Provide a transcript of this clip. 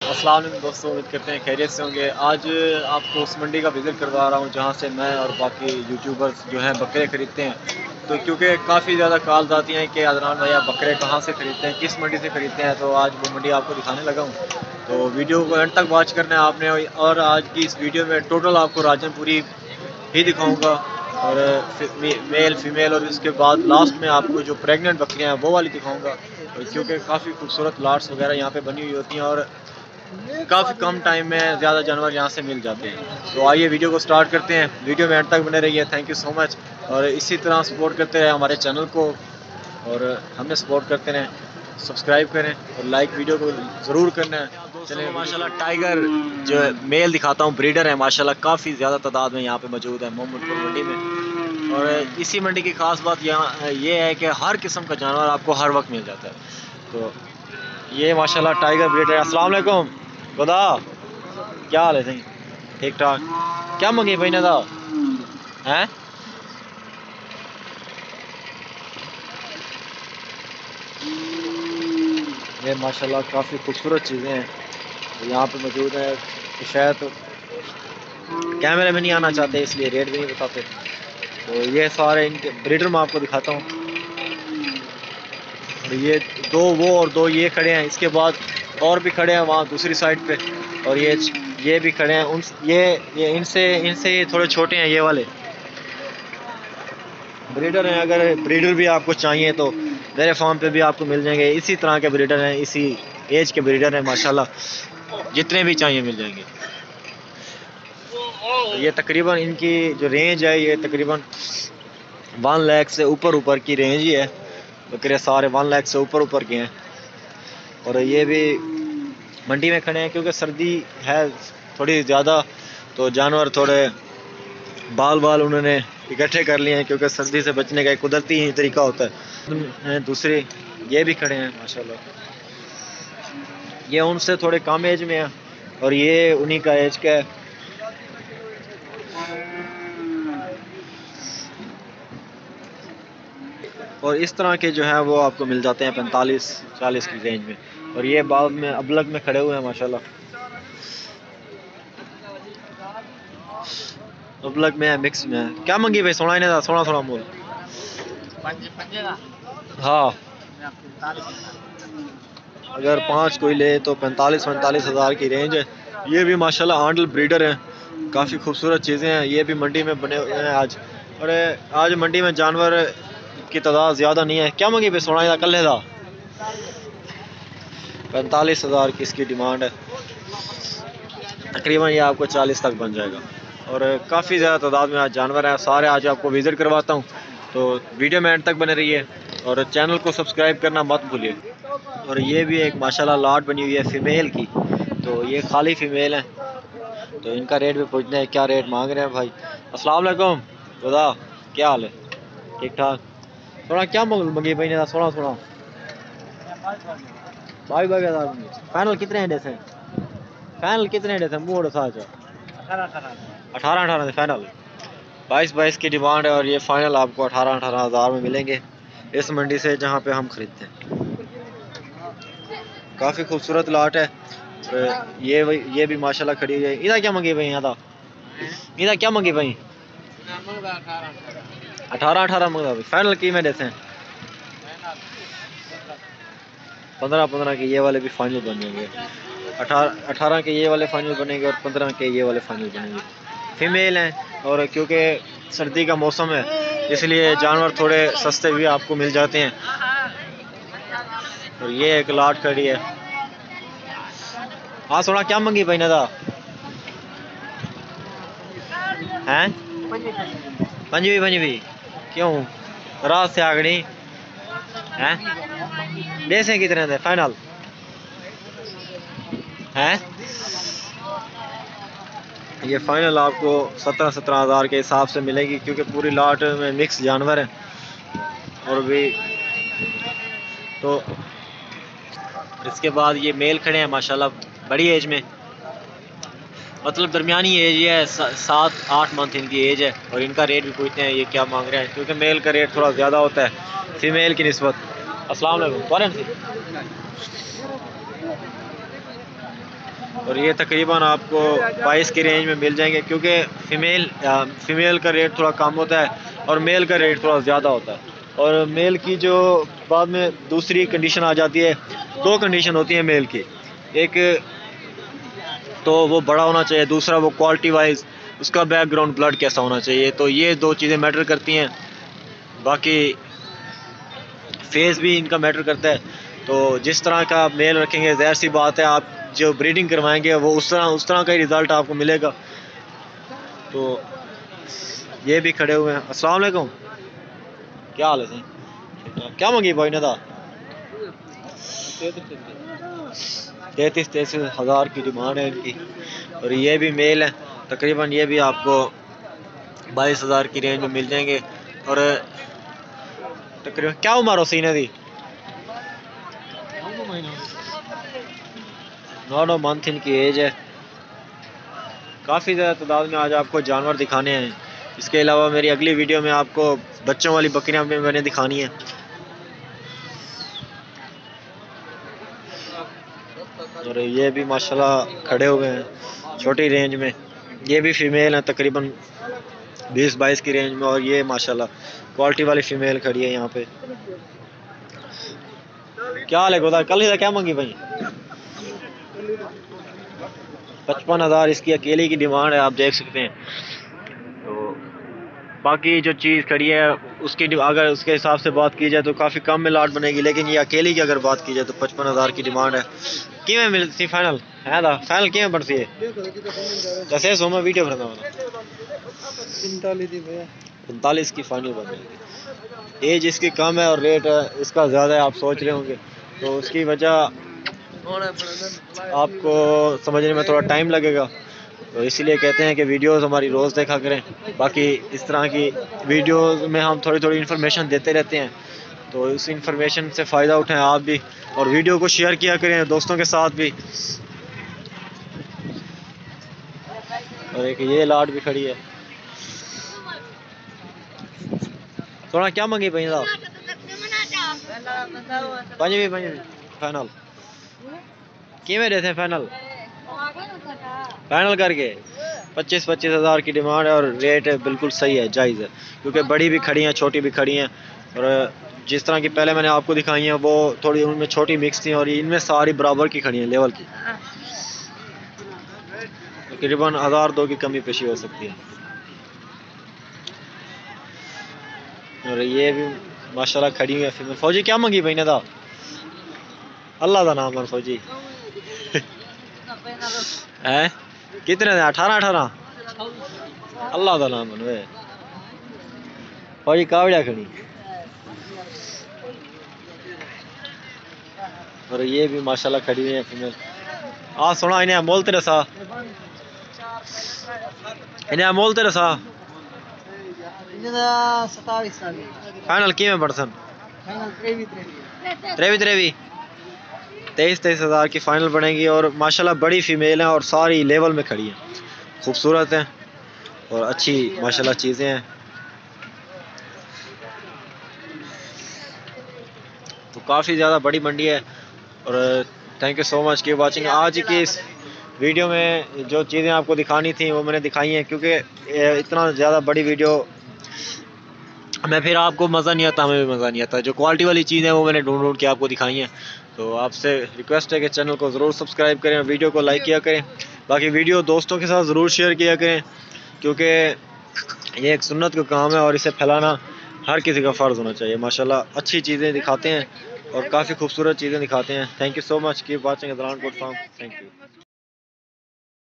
अस्सलाम वालेकुम दोस्तों, उम्मीद करते हैं खैरियत से होंगे। आज आपको उस मंडी का विज़िट करवा रहा हूँ जहाँ से मैं और बाकी यूट्यूबर्स जो हैं बकरे ख़रीदते हैं। तो क्योंकि काफ़ी ज़्यादा कॉल्स आती हैं कि अदनान भाई आप बकरे कहाँ से ख़रीदते हैं, किस मंडी से ख़रीदते हैं, तो आज वो मंडी आपको दिखाने लगा हूँ। तो वीडियो को एंड तक वॉच करना है आपने। और आज की इस वीडियो में टोटल आपको राजनपुरी ही दिखाऊँगा और मेल फीमेल, और उसके बाद लास्ट में आपको जो प्रेग्नेंट बकरियाँ हैं वो वाली दिखाऊँगा। क्योंकि काफ़ी खूबसूरत लाट्स वगैरह यहाँ पे बनी हुई होती हैं और काफ़ी कम टाइम में ज़्यादा जानवर यहाँ से मिल जाते हैं। तो आइए वीडियो को स्टार्ट करते हैं। वीडियो में एंड तक बने रहिए। Thank you so much. और इसी तरह सपोर्ट करते रहे हमारे चैनल को, और हमें सपोर्ट करते रहें। सब्सक्राइब करें और लाइक वीडियो को ज़रूर करना है। चलिए माशाल्लाह टाइगर जो मेल दिखाता हूँ, ब्रीडर है माशाल्लाह, काफ़ी ज़्यादा तादाद में यहाँ पे मौजूद है मोहम्मदपुर मंडी में। और इसी मंडी की ख़ास बात यहाँ ये है कि हर किस्म का जानवर आपको हर वक्त मिल जाता है। तो ये माशाल्लाह टाइगर ब्रीडर है। अस्सलाम वालेकुम खुदा, क्या हाल है सही? ठीक ठाक। क्या मंगी भाई ने था हैं? ये माशाल्लाह काफ़ी खूबसूरत चीज़ें हैं यहाँ पे मौजूद है। तो शायद तो कैमरे में नहीं आना चाहते इसलिए रेट भी नहीं बताते। तो ये सारे इनके ब्रीडर मैं आपको दिखाता हूँ। और ये दो वो और दो ये खड़े हैं, इसके बाद और भी खड़े हैं वहाँ दूसरी साइड पे। और ये भी खड़े हैं। उन ये इनसे इनसे ये थोड़े छोटे हैं, ये वाले ब्रीडर हैं। अगर ब्रीडर भी आपको चाहिए तो मेरे फार्म पे भी आपको मिल जाएंगे। इसी तरह के ब्रीडर हैं, इसी एज के ब्रीडर हैं माशाल्लाह, जितने भी चाहिए मिल जाएंगे। तो ये तकरीबन इनकी जो रेंज है ये तकरीबन 1 लाख से ऊपर की रेंज ही है। बकरे सारे 1 लाख से ऊपर के हैं। और ये भी मंडी में खड़े हैं क्योंकि सर्दी है थोड़ी ज़्यादा, तो जानवर थोड़े बाल बाल उन्होंने इकट्ठे कर लिए हैं क्योंकि सर्दी से बचने का एक कुदरती ही तरीका होता है। दूसरे ये भी खड़े हैं माशाल्लाह, ये उनसे थोड़े कम एज में है और ये उन्हीं का एज का है। और इस तरह के जो है वो आपको मिल जाते हैं 45-40 की रेंज में। और ये बाद में अबलग में खड़े हुए हैं माशाल्लाह, अबलग में है, मिक्स में है। क्या मंगी भाई? सोना इन्हें सोना थोड़ा मोल। हाँ, अगर 5 कोई ले तो 45-45 हज़ार की रेंज है। ये भी माशाल्लाह आंडल ब्रीडर हैं, काफ़ी खूबसूरत चीज़ें हैं। ये भी मंडी में बने हुए हैं आज। और आज मंडी में जानवर की तादाद ज़्यादा नहीं है। क्या मंगी भाई? सोना कल था 45 हज़ार की इसकी डिमांड है। तकरीबन ये आपको 40 तक बन जाएगा। और काफ़ी ज़्यादा तादाद में आज जानवर हैं सारे। आज आपको विज़िट करवाता हूँ, तो वीडियो में एंड तक बने रहिए और चैनल को सब्सक्राइब करना मत भूलिए। और ये भी एक माशाल्लाह लाट बनी हुई है फीमेल की, तो ये खाली फीमेल है। तो इनका रेट भी पूछते हैं, क्या रेट मांग रहे हैं भाई। अस्सलाम वालेकुम खुदा, क्या हाल है? ठीक ठाक। थोड़ा क्या मंगी भाई ने? सोना सोना 22,000 फाइनल कितने हैं जैसे? फाइनल कितने हैं जैसे? मुँह साथ 18 से फाइनल 22 की डिमांड है। और ये फाइनल आपको 18 हज़ार में मिलेंगे इस मंडी से जहाँ पे हम खरीदते हैं। काफ़ी खूबसूरत लाट है। और ये भी माशाल्लाह खड़ी है। इधर क्या मंगी भाई? यहाँ इधर क्या मंगी भाई? 18 मंगा भाई। फाइनल की में जैसे 15 के ये वाले भी फाइनल बनेंगे। 18 के ये वाले फाइनल बनेंगे और 15 के ये वाले फाइनल बनेंगे। फीमेल हैं और क्योंकि सर्दी का मौसम है इसलिए जानवर थोड़े सस्ते भी आपको मिल जाते हैं। और ये एक लाट खड़ी है। हाँ सोना, क्या मंगी भाई ने? हैं पंजवी क्यों? रात से आगनी हैं? देसे कितने थे फाइनल हैं? ये फाइनल आपको 17 हज़ार के हिसाब से मिलेगी क्योंकि पूरी लाट में मिक्स जानवर हैं। और भी तो इसके बाद ये मेल खड़े हैं माशाल्लाह बड़ी एज में, मतलब दरमियानी एज है, 7-8 मंथ इनकी एज है। और इनका रेट भी पूछते हैं ये क्या मांग रहे हैं क्योंकि मेल का रेट थोड़ा ज़्यादा होता है फीमेल की निस्बत। अस्सलाम वालेकुम। और ये तकरीबन आपको 22 की रेंज में मिल जाएंगे, क्योंकि फीमेल का रेट थोड़ा कम होता है और मेल का रेट थोड़ा ज़्यादा होता है। और मेल की जो बाद में दूसरी कंडीशन आ जाती है, दो कंडीशन होती है मेल की, एक तो वो बड़ा होना चाहिए, दूसरा वो क्वालिटी वाइज उसका बैकग्राउंड ब्लड कैसा होना चाहिए। तो ये दो चीज़ें मैटर करती हैं, बाकी फेस भी इनका मैटर करता है। तो जिस तरह का आप मेल रखेंगे, ज़ाहिर सी बात है आप जो ब्रीडिंग करवाएंगे वो उस तरह का ही रिज़ल्ट आपको मिलेगा। तो ये भी खड़े हुए हैं। अस्सलाम वालेकुम, क्या हाल है सही? क्या मंगी भाई ने था? 33 हज़ार की डिमांड है इनकी। और ये भी मेल है, तकरीबन ये भी आपको 22,000 की रेंज में मिल जाएंगे। और तकरीबन क्या उम्र हो सीने दी? 9 मंथ इनकी एज है। काफ़ी ज़्यादा तादाद में आज आपको जानवर दिखाने हैं। इसके अलावा मेरी अगली वीडियो में आपको बच्चों वाली बकरियां भी मैंने दिखानी है। और ये भी माशाल्लाह खड़े हुए हैं छोटी रेंज में। ये भी फीमेल है, तकरीबन 20-22 की रेंज में। और ये माशाल्लाह क्वालिटी वाली फीमेल खड़ी है यहाँ पे। क्या हाल है गोदा? कल ही क्या मांगी भाई? 55,000 इसकी अकेले की डिमांड है, आप देख सकते हैं। तो बाकी जो चीज़ खड़ी है उसकी अगर उसके हिसाब से बात की जाए तो काफ़ी कम में लाट बनेगी, लेकिन ये अकेली की अगर बात की जाए तो 55,000 की डिमांड है। किमें मिलती फाइनल है दा? फाइनल किमें पड़ती है? जैसे सो मैं वीडियो बनाता हूँ 45 की फाइनल बन जाएगी। एज इसकी कम है और रेट इसका ज़्यादा है, आप सोच रहे होंगे। तो उसकी वजह आपको समझने में थोड़ा टाइम लगेगा। तो इसीलिए कहते हैं कि वीडियोस हमारी रोज़ देखा करें। बाकी इस तरह की वीडियोस में हम थोड़ी थोड़ी इन्फॉर्मेशन देते रहते हैं, तो उस इन्फॉर्मेशन से फ़ायदा उठाएं आप भी, और वीडियो को शेयर किया करें दोस्तों के साथ भी। और एक ये लाट भी खड़ी है। थोड़ा क्या मंगी भाई साहब? पंजवी फाइनल किमें देते हैं? फाइनल करके 25,000 की डिमांड है। और रेट बिल्कुल सही है, जायज़ है, क्योंकि बड़ी भी खड़ी हैं छोटी भी खड़ी हैं। और जिस तरह की पहले मैंने आपको दिखाई हैं वो थोड़ी उनमें छोटी मिक्स थी, और इनमें सारी बराबर की खड़ी हैं, लेवल की। तकरीबन 1,000-2 की कमी पेशी हो सकती है। और ये भी माशाल्लाह खड़ी हुई है फीमेल। फौजी क्या मंगी भाई ने था? अल्लाह का नाम है फौजी। है कितने थे? 18 अल्लाह का नाम है फौजी। कावड़िया खड़ी। और ये भी माशाल्लाह खड़ी हुई है फीमेल। आ सुना इन्हें मोल तेरे सा, इन्हें मोल तेरे सा फाइनल की में पर्सन 23,000 की फाइनल बनेगी। और माशाल्लाह बड़ी फीमेल हैं और सारी लेवल में खड़ी हैं, खूबसूरत हैं और अच्छी माशाल्लाह चीज़ें हैं। तो काफ़ी ज़्यादा बड़ी मंडी है। और थैंक यू सो मच की वाचिंग। आज की इस वीडियो में जो चीज़ें आपको दिखानी थी वो मैंने दिखाई हैं, क्योंकि इतना ज़्यादा बड़ी वीडियो मैं फिर आपको मज़ा नहीं आता, हमें भी मज़ा नहीं आता। जो क्वालिटी वाली चीज़ है वो मैंने ढूंढ के आपको दिखाई हैं। तो आपसे रिक्वेस्ट है कि चैनल को ज़रूर सब्सक्राइब करें, वीडियो को लाइक किया करें। बाकी वीडियो दोस्तों के साथ ज़रूर शेयर किया करें, क्योंकि ये एक सुन्नत का काम है और इसे फैलाना हर किसी का फ़र्ज़ होना चाहिए। माशाल्लाह अच्छी चीज़ें दिखाते हैं और काफ़ी खूबसूरत चीज़ें दिखाते हैं। Thank you so much, keep watching Adnan good farm. Thank you.